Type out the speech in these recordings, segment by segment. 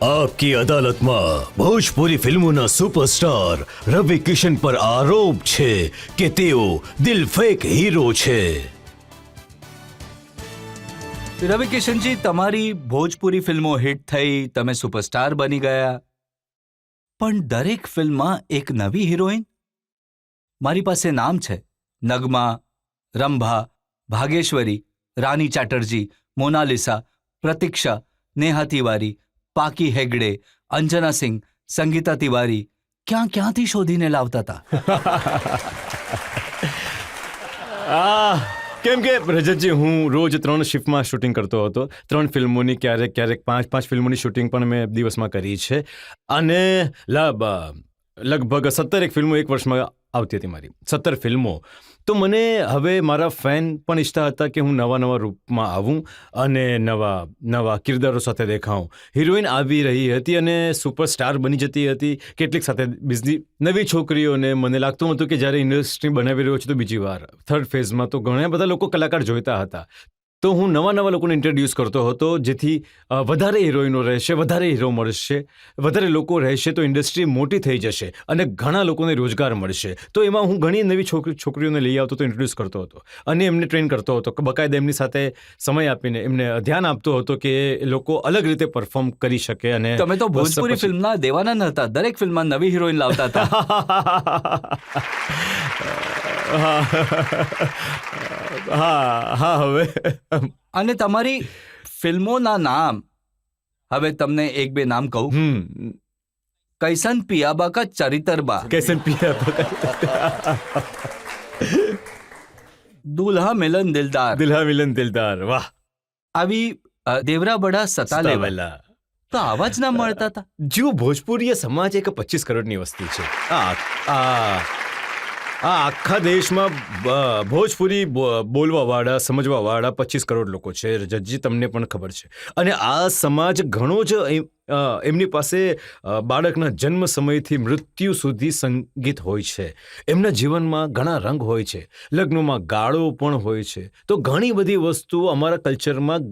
आपकी अदालत में भोजपुरी फिल्मों सुपरस्टार रवि किशन पर आरोप छे कि तेओ दिलफेक हीरो छे। રવિ કિશનજી, તમારી ભોજપુરી ફિલ્મો હિટ થઈ, તમે સુપરસ્ટાર બની ગયા, પણ દરેક ફિલ્મમાં એક નવી હિરોઈન? મારી પાસે નામ છે: નગમા, રંભા, ભાગેશ્વરી, રાની ચેટર્જી, મોનાલિસા, પ્રતીક્ષા, નેહા તિવારી, પાકી હેગડે, અંજના સિંહ, સંગીતા તિવારી. ક્યાંથી શોધીને લાવતા હતા? કેમ કે રજતજી, હું રોજ 3 શિફ્ટમાં શૂટિંગ કરતો હતો. 3 ફિલ્મોની, ક્યારેક 5 ફિલ્મોની શૂટિંગ પણ મેં દિવસમાં કરી છે. અને લગભગ 17 ફિલ્મો એક વર્ષમાં આવતી હતી મારી. 17 ફિલ્મો. તો મને હવે મારા ફેન પણ ઈચ્છતા હતા કે હું નવા રૂપમાં આવું અને નવા કિરદારો સાથે દેખાઉં. હિરોઈન આવી રહી હતી અને સુપરસ્ટાર બની જતી હતી. કેટલીક સાથે બિઝી નવી છોકરીઓને મને લાગતું હતું કે જ્યારે ઇન્ડસ્ટ્રી બનાવી રહ્યો છે તો બીજી વાર 3rd ફેઝમાં તો ઘણા બધા લોકો કલાકાર જોઈતા હતા. તો હું નવા લોકોને ઇન્ટ્રોડ્યુસ કરતો હતો, જેથી વધારે હિરોઈનો રહેશે, વધારે હીરો મળશે, વધારે લોકો રહેશે તો ઇન્ડસ્ટ્રી મોટી થઈ જશે અને ઘણા લોકોને રોજગાર મળશે. તો એમાં હું ઘણી નવી છોકરીઓને લઈ આવતો હતો, ઇન્ટ્રોડ્યુસ કરતો હતો અને એમને ટ્રેન કરતો હતો. બકાયદા એમની સાથે સમય આપીને એમને ધ્યાન આપતો હતો કે એ લોકો અલગ રીતે પરફોર્મ કરી શકે. અને તમે તો ભોજપુરી ફિલ્મના દેવાનંદ હતા, દરેક ફિલ્મમાં નવી હિરોઈન લાવતા હતા. હા હવે. અને તમારી ફિલ્મોના નામ, હવે તમને 1-2 નામ કહું. કૈસન પિયાબા કા ચરિતરબા, कैसन पिया, દુલ્હા મિલન દિલદાર, દિલ્હા મિલન દિલદાર. વાહ. આવી દેવરા બડા સતાલેવા. તો આવા જ નામ મળતા હતા. જો ભોજપુરી સમાજ એક 25 કરોડની વસ્તી છે. આ આખા દેશમાં ભોજપુરી બોલવાવાળા, સમજવાવાળા 25 કરોડ લોકો છે. રજતજી, તમને પણ ખબર છે. અને આ સમાજ ઘણો જ એમની પાસે બાળકના જન્મ સમયથી મૃત્યુ સુધી સંગીત હોય છે. એમના જીવનમાં ઘણા રંગ હોય છે, લગ્નોમાં ગાળો પણ હોય છે. તો ઘણી બધી વસ્તુઓ અમારા કલ્ચરમાં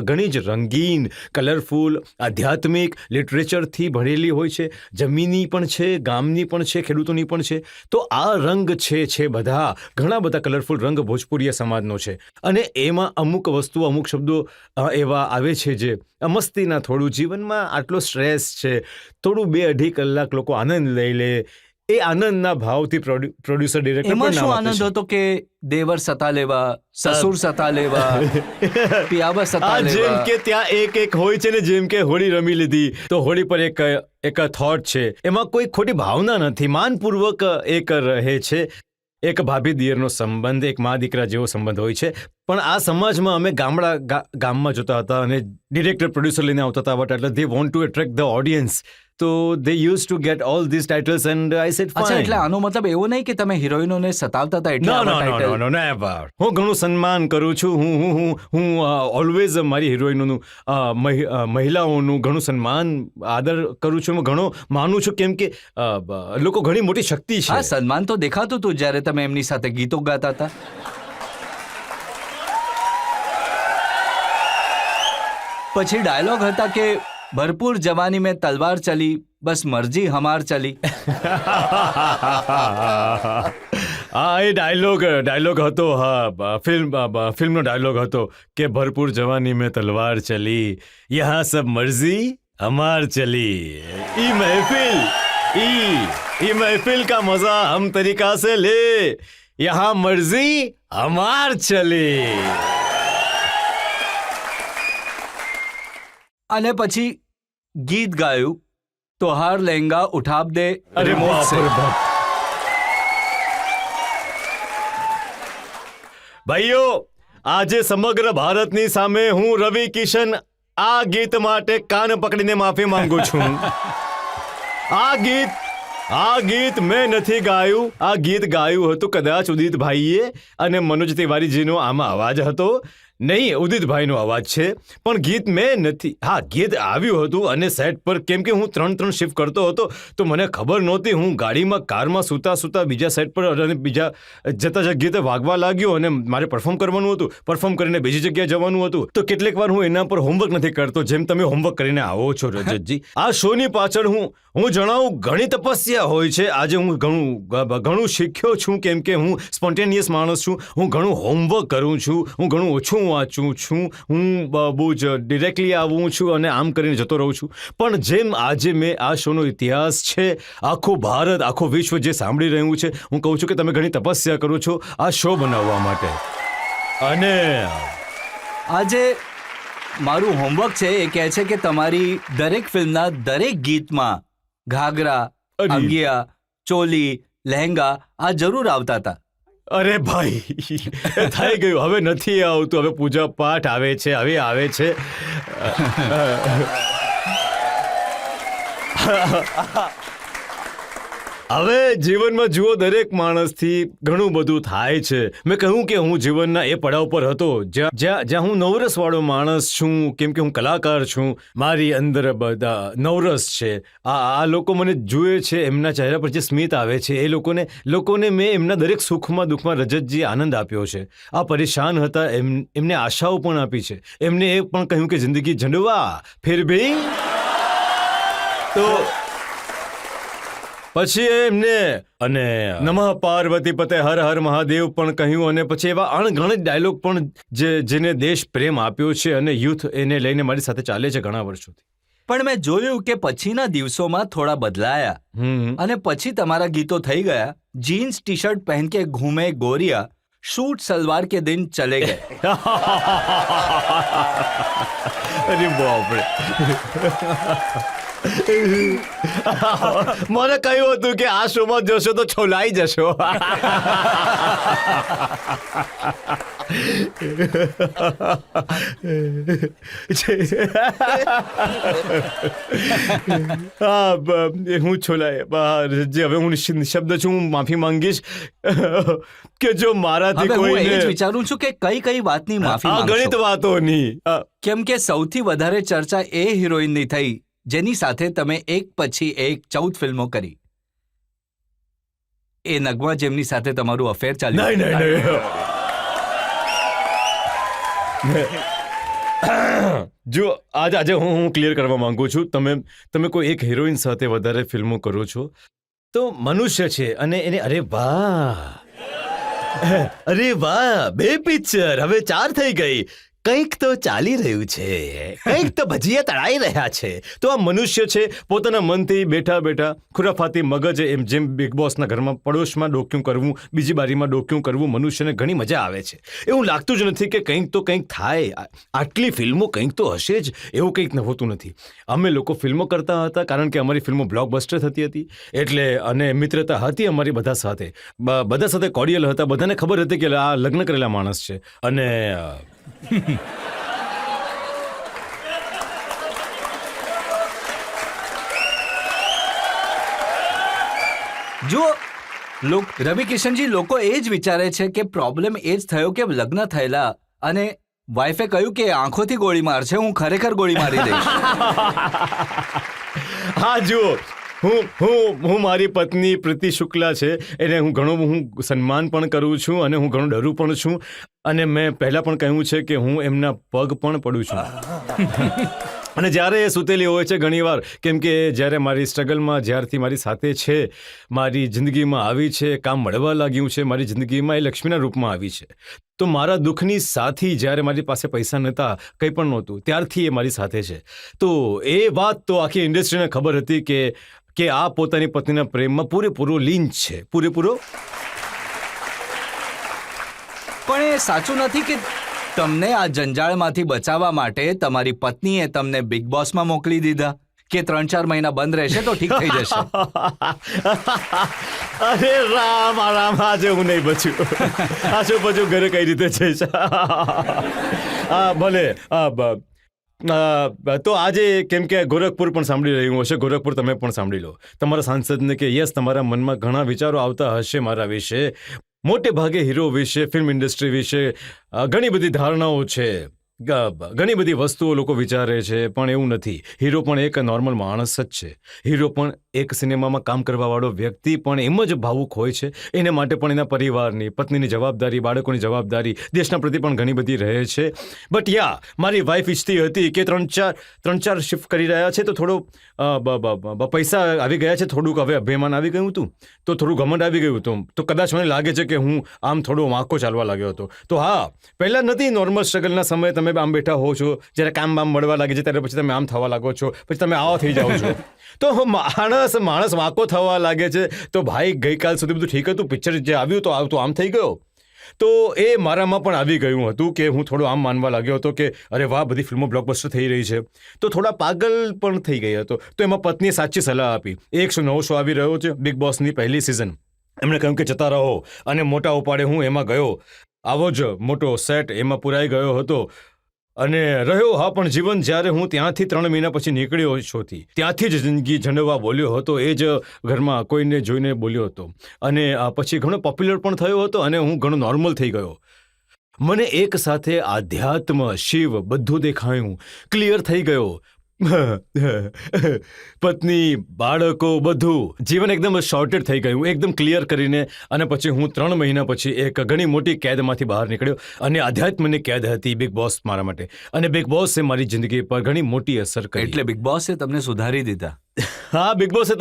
ઘણી જ રંગીન, કલરફુલ, આધ્યાત્મિક, લિટરેચરથી ભરેલી હોય છે. જમીની પણ છે, ગામની પણ છે, ખેડૂતોની પણ છે. તો આ રંગ છે બધા, ઘણા બધા કલરફુલ રંગ ભોજપુરીયા સમાજનો છે. અને એમાં અમુક વસ્તુઓ, અમુક શબ્દો એવા આવે છે જે મસ્તીના, થોડું જીવનમાં આટલો સ્ટ્રેસ છે, થોડું 2-2.5 કલાક લોકો આનંદ લઈ લે. એ આનંદના ભાવથી પ્રોડ્યુસર ડિરેક્ટર એમાં શું આનંદ હતો કે દેવર સતા લેવા, સસુર સતા લેવા, પિયાબા સતા લેવા. જેમ કે ત્યાં એક હોય છે ને, જેમ કે હોળી રમી લીધી તો હોળી પર એક થોટ છે, એમાં કોઈ ખોટી ભાવના નથી, માનપૂર્વક એક રહે છે. એક ભાભી દિયરનો સંબંધ, એક મા દીકરા જેવો સંબંધ હોય છે. પણ આ સમાજમાં અમે ગામમાં જોતા હતા અને ડિરેક્ટર પ્રોડ્યુસર લઈને આવતા હતા આવા title. They want to attract the audience. તો they use to get all this titles and I said fine. અચ્છા, એટલે આનો મતલબ એવો નહીં કે તમે હિરોઈનોને સતાવતા હતા એટલે આવા ટાઇટલ? નો, નેવર. હું ઘણું સન્માન કરું છું. હું ઓલવેઝ મારી હિરોઈનોનું, મહિલાઓનું ઘણું સન્માન, આદર કરું છું. હું ઘણો માનું છું, કેમ કે લોકો ઘણી મોટી શક્તિ છે. હા, સન્માન તો દેખાતું હતું જ્યારે તમે એમની સાથે ગીતો ગાતા હતા. પછી ડાયલોગ હતા કે ભરપૂર જવાની મેં તલવાર ચલી, બસ મરજી હમાર ચલી. હા, એ ડાયલોગ હતો. હા, ફિલ્મનો ડાયલોગ હતો કે ભરપૂર જવાની મેં તલવાર ચલી, યહાં સબ મરજી હમાર ચલી. ઈ महफिल का मजा हम तरीका से ले, यहाँ मर्जी हमार चली. અને પછી ગીત ગાયું તો હાર લહેંગા ઉઠાબ દે રિમોટ સે. ભાઈઓ, આજે સમગ્ર ભારતની સામે હું રવિ કિશન આ ગીત માટે કાન પકડીને માફી માંગુ છું. આ ગીત મેં નથી ગાયું. આ ગીત ગાયું હતું કદાચ ઉદિત ભાઈએ અને મનોજ તિવારીજીનો આમાં અવાજ હતો. નહીં, ઉદિતભાઈનો અવાજ છે, પણ ગીત મેં નથી. હા, ગીત આવ્યું હતું અને સેટ પર કેમ કે હું 3 શિફ્ટ કરતો હતો તો મને ખબર નહોતી. હું ગાડીમાં કારમાં સૂતા બીજા સેટ પર અને બીજા જતા ગીતે વાગવા લાગ્યો અને મારે પરફોર્મ કરવાનું હતું. પરફોર્મ કરીને બીજી જગ્યાએ જવાનું હતું. તો કેટલીક વાર હું એના પર હોમવર્ક નથી કરતો, જેમ તમે હોમવર્ક કરીને આવો છો રજતજી. આ શોની પાછળ હું જણાવું, ઘણી તપસ્યા હોય છે. આજે હું ઘણું શીખ્યો છું, કેમ કે હું સ્પોન્ટેનિયસ માણસ છું. હું ઘણું હોમવર્ક કરું છું, હું ઘણું ઓછું વાંચું છું, હું બહુ જ ડિરેક્ટલી આવું છું અને આમ કરીને જતો રહું છું. પણ જેમ આજે મેં આ શોનો ઇતિહાસ છે, આખું ભારત, આખું વિશ્વ જે સાંભળી રહ્યું છે, હું કહું છું કે તમે ઘણી તપસ્યા કરો છો આ શો બનાવવા માટે. અને આજે મારું હોમવર્ક છે એ કહે છે કે તમારી દરેક ફિલ્મના દરેક ગીતમાં ઘાઘરા, અંગિયા, ચોલી, લહેંગા આ જરૂર આવતા હતા. અરે ભાઈ, થઈ ગયું, હવે નથી આવતું. હવે પૂજા પાઠ આવે છે, હવે આવે છે. હવે જીવનમાં જુઓ, દરેક માણસથી ઘણું બધું થાય છે. મેં કહ્યું કે હું જીવનના એ પડાવ પર હતો જ્યાં હું નવરસવાળો માણસ છું, કેમ કે હું કલાકાર છું. મારી અંદર બધા નવરસ છે. આ લોકો મને જુએ છે, એમના ચહેરા પર જે સ્મિત આવે છે, એ લોકોને મેં એમના દરેક સુખમાં દુઃખમાં રજતજી આનંદ આપ્યો છે. આ પરેશાન હતા, એમને આશાઓ પણ આપી છે. એમને એ પણ કહ્યું કે જિંદગી ઝંડવા ફિર ભી. તો પછી એમને અને નમઃ પાર્વતી પતે હર હર મહાદેવ પણ કહ્યું. અને પછી એવા અણગણિત ડાયલોગ પણ જેને દેશ પ્રેમ આપ્યો છે અને યુથ એને લઈને મારી સાથે ચાલે છે ઘણા વર્ષોથી. પણ મેં જોયું કે પછીના દિવસોમાં થોડા બદલાયા અને પછી તમારા ગીતો થઈ ગયા જીન્સ ટી શર્ટ પહેન કે ઘૂમે ગોરિયા, शूट सलवार के दिन चले गए. અરે બાપ રે, મને કહ્યું હતું કે આ શોમાં જશો તો છોલાઈ જશો. હું છોલાય જે હવે હું નિશબ્દ છું. હું માફી માંગીશ કે જો મારાથી કોઈ એ જ વિચારું છું કે કઈ વાતની માફી માંગશો? ગણિત વાતોની. કેમ કે સૌથી વધારે ચર્ચા એ હિરોઈનની થઈ જેની સાથે તમે એક પછી એક 14 ફિલ્મો કરી. એ નગમા જેમની સાથે તમારું અફેર ચાલ્યું. નહીં. જો આજે હું ક્લિયર કરવા માંગુ છું. તમે કોઈ એક હિરોઈન સાથે વધારે ફિલ્મો કરો છો તો મનુષ્ય છે અને એને અરે વાહ 2 પિક્ચર, હવે 4 થઈ ગઈ. કંઈક તો ચાલી રહ્યું છે, કંઈક તો ભજીયા તળાઈ રહ્યા છે. તો આ મનુષ્ય છે, પોતાના મનથી બેઠા ખુરાફાતી મગજ, એમ જેમ બિગ બોસના ઘરમાં પડોશમાં ડોક્યું કરવું, બીજી બારીમાં ડોક્યું કરવું, મનુષ્યને ઘણી મજા આવે છે. એવું લાગતું જ નથી કે કંઈક તો કંઈક થાય. આટલી ફિલ્મો કંઈક તો હશે જ, એવું કંઈક હોતું નથી. અમે લોકો ફિલ્મો કરતા હતા કારણ કે અમારી ફિલ્મો બ્લોકબસ્ટર થતી હતી, એટલે અને મિત્રતા હતી અમારી બધા સાથે કોર્ડિયલ હતા. બધાને ખબર હતી કે આ લગ્ન કરેલા માણસ છે. અને જો રવિ કિશનજી, લોકો એ જ વિચારે છે કે પ્રોબ્લેમ એ જ થયો કે લગ્ન થયેલા અને વાઈફે કહ્યું કે આંખોથી ગોળી મારશે, હું ખરેખર ગોળી મારી દઈશ. હા, જુઓ, હું મારી પત્ની પ્રીતિ શુક્લા છે, એને હું ઘણું સન્માન પણ કરું છું અને હું ઘણું ડરું પણ છું. અને મેં પહેલાં પણ કહ્યું છે કે હું એમના પગ પણ પડું છું. અને જ્યારે એ સૂતેલી હોય છે ઘણીવાર, કેમ કે જ્યારે મારી સ્ટ્રગલમાં જ્યારથી મારી સાથે છે, મારી જિંદગીમાં આવી છે, કામ મળવા લાગ્યું છે મારી જિંદગીમાં, એ લક્ષ્મીના રૂપમાં આવી છે. તો મારા દુઃખની સાથી જ્યારે મારી પાસે પૈસા નહોતા, કંઈ પણ નહોતું, ત્યારથી એ મારી સાથે છે. તો એ વાત તો આખી ઇન્ડસ્ટ્રીને ખબર હતી કે આ પોતાની પત્નીના પ્રેમમાં પૂરેપૂરો લીન છે, પૂરેપૂરો. પણ એ સાચું નથી કે તમને આ જંજાળમાંથી બચાવવા માટે તમારી પત્નીએ તમને બિગ બોસમાં મોકલી દીધા કે 3-4 મહિના બંધ રહેશે તો ઠીક થઈ જશે? અરે રામ, આજે હું નહીં બચ્યું. આછું પછું ઘરે કઈ રીતે જઈશ? ભલે. તો આજે કેમ કે ગોરખપુર પણ સાંભળી રહ્યું હશે, ગોરખપુર તમે પણ સાંભળી લો. તમારા સાંસદને કે યસ, તમારા મનમાં ઘણા વિચારો આવતા હશે મારા વિશે. મોટે ભાગે હીરો વિશે, ફિલ્મ ઇન્ડસ્ટ્રી વિશે ઘણી બધી ધારણાઓ છે, ઘણી બધી વસ્તુઓ લોકો વિચારે છે, પણ એવું નથી. હીરો પણ એક નોર્મલ માણસ જ છે. હીરો પણ એક સિનેમામાં કામ કરવાવાળો વ્યક્તિ પણ એમ જ ભાવુક હોય છે. એને માટે પણ એના પરિવારની, પત્નીની જવાબદારી, બાળકોની જવાબદારી, દેશના પ્રતિ પણ ઘણી બધી રહે છે. બટ મારી વાઈફ ઈચ્છતી હતી કે ત્રણ ચાર શિફ્ટ કરી રહ્યા છે તો થોડો પૈસા આવી ગયા છે, થોડુંક હવે અભિમાન આવી ગયું હતું, તો થોડું ઘમંડ આવી ગયું હતું, તો કદાચ મને લાગે છે કે હું આમ થોડો વાંકો ચાલવા લાગ્યો હતો. તો પહેલાં નથી નોર્મલ સ્ટ્રગલના સમયે તમે આમ બેઠા હો છો, જ્યારે કામ બામ મળવા લાગે છે ત્યારે પછી તમે આમ થવા લાગો છો, પછી તમે આવા થઈ જાઓ છો. તો માણસ વાંકો થવા લાગે છે. તો ભાઈ ગઈકાલ સુધી બધું ઠીક હતું, પિક્ચર જે આવ્યું તો આમ થઈ ગયો. તો એ મારામાં પણ આવી ગયું હતું કે હું થોડો આમ માનવા લાગ્યો હતો કે અરે વાહ, બધી ફિલ્મો બ્લોકબસ્ટર થઈ રહી છે. તો થોડા પાગલ પણ થઈ ગઈ હતો. તો એમાં પત્નીએ સાચી સલાહ આપી. 109 શો આવી રહ્યો છે, બિગ બોસની પહેલી સિઝન. એમણે કહ્યું કે જતા રહો, અને મોટા ઉપાડે હું એમાં ગયો. આવો જ મોટો સેટ એમાં પુરાઈ ગયો હતો અને રહ્યો. પણ જીવન જ્યારે હું ત્યાંથી 3 મહિના પછી નીકળ્યો છોથી, ત્યાંથી જ જિંદગી જણવા બોલ્યો હતો. એ જ ઘરમાં કોઈને જોઈને બોલ્યો હતો, અને પછી ઘણો પોપ્યુલર પણ થયો હતો, અને હું ઘણો નોર્મલ થઈ ગયો. મને એક સાથે આધ્યાત્મ, શિવ બધું દેખાયું, ક્લિયર થઈ ગયો. પત્ની, બાળકો, બધું જીવન એકદમ શોર્ટેડ થઈ ગયું, એકદમ ક્લિયર કરીને. અને પછી હું 3 મહિના પછી એક ઘણી મોટી કેદમાંથી બહાર નીકળ્યો, અને આધ્યાત્મની કેદ હતી બિગ બોસ મારા માટે. અને બિગ બોસે મારી જિંદગી પર ઘણી મોટી અસર કરી. એટલે બિગ બોસે તમને સુધારી દીધા. હા, બિગ બોસે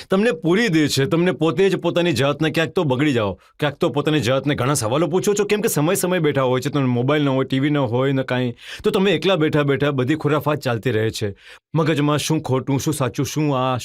તમને પૂરી દે છે. તમને પોતે જ પોતાની જાતને ક્યાંક તો બગડી જાઓ, ક્યાંક તો પોતાની જાતને ઘણા સવાલો પૂછો છો, કેમ કે સમય બેઠા હોય છે. તમને મોબાઈલ ન હોય, ટીવી ન હોય ને કાંઈ, તો તમે એકલા બેઠા બધી ખુરાફાત ચાલતી રહે છે મગજમાં. શું ખોટું, શું સાચું,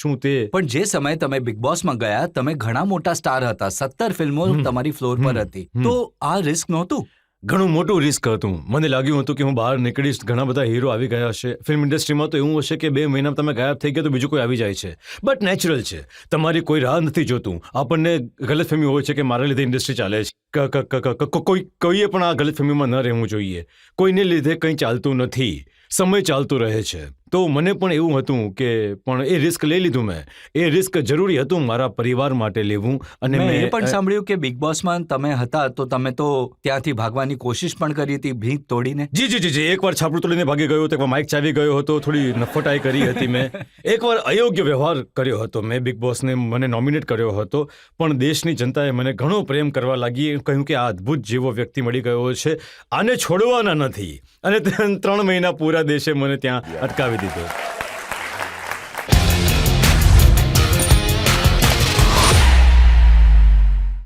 શું તે. પણ જે સમયે તમે બિગ બોસમાં ગયા, તમે ઘણા મોટા સ્ટાર હતા, 17 ફિલ્મો તમારી ફ્લોર પર હતી. તો આ રિસ્ક નહોતું? ઘણું મોટું રિસ્ક હતું. મને લાગ્યું હતું કે હું બહાર નીકળીશ, ઘણા બધા હીરો આવી ગયા હશે. ફિલ્મ ઇન્ડસ્ટ્રીમાં તો એવું હશે કે 2 મહિના તમે ગાયબ થઈ ગયા તો બીજું કોઈ આવી જાય છે. બટ નેચરલ છે, તમારી કોઈ રાહ નથી જોતું. આપણને ગલતફહેમી હોય છે કે મારા લીધે ઇન્ડસ્ટ્રી ચાલે છે. કોઈએ પણ આ ગલતફહેમીમાં ન રહેવું જોઈએ. કોઈને લીધે કંઈ ચાલતું નથી, સમય ચાલતું રહે છે. તો મને પણ એવું હતું કે પણ એ રિસ્ક લઈ લીધું મેં. એ રિસ્ક જરૂરી હતું મારા પરિવાર માટે લેવું. અને મેં એ પણ સાંભળ્યું કે બિગ બોસમાં તમે હતા તો તમે તો ત્યાંથી ભાગવાની કોશિશ પણ કરી હતી, ભીંત તોડીને. જી. એકવાર છાપરું તોડીને ભાગી ગયો હતો, એકવાર માઇક ચાવી ગયો હતો, થોડી નફટાઈ કરી હતી મેં. એકવાર અયોગ્ય વ્યવહાર કર્યો હતો મેં. બિગ બોસને મને નોમિનેટ કર્યો હતો, પણ દેશની જનતાએ મને ઘણો પ્રેમ કરવા લાગી. કહ્યું કે આ અદ્ભુત જેવો વ્યક્તિ મળી ગયો છે, આને છોડવાના નથી. અને 3 મહિના પૂરા દેશે મને ત્યાં અટકાવી દીધો.